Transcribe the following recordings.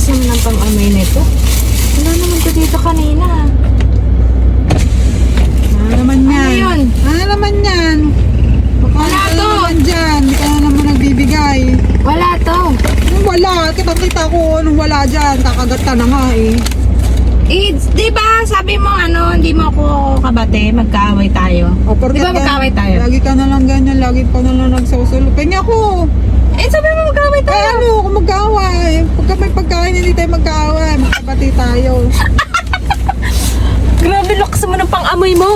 lakas naman ang pang-amoy nito. Wala naman ko dito kanina. Ano naman yan? Ano yun? Ano naman yan? Wala Ano to. naman dyan? Hindi ka na naman nagbibigay. Wala to. Anong wala? Kita ko anong wala dyan. Kakagat ka na nga eh. Eh, di ba sabi mo hindi mo ako kabate, magkaaway tayo. O, porket Di ba magkaaway tayo? Lagi ka na lang ganyan. Lagi pa na lang nagsusulo. Pengi ako. Eh, sabi mo magkaaway Eh tayo. ano, kung mag-aaway. Pagka may pagkain, hindi tayo mag-aaway. Magkabati tayo. Grabe, lakas mo ng pang-amoy mo.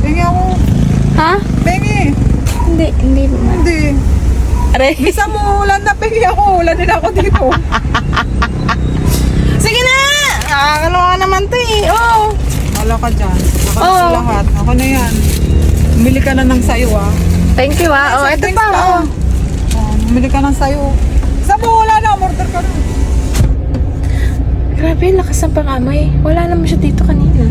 Pengi ako. Ha? Pengi. Hindi. Hindi. Aray. Isa mo ulan na pengi ako. Ulan din ako dito. Sige na! Nakakaloka naman to eh. Oo. Wala ka dyan. Nakalas Oo. lahat. Ako na yan. Umili ka na ng sayo ah. Thank you ah. Oh, ito Thanks pa. pa. Oh. Umili ka ng sayo. Isa mo wala na. Order ka na. Grabe, lakas ng pang-amoy. Wala naman siya dito kanina.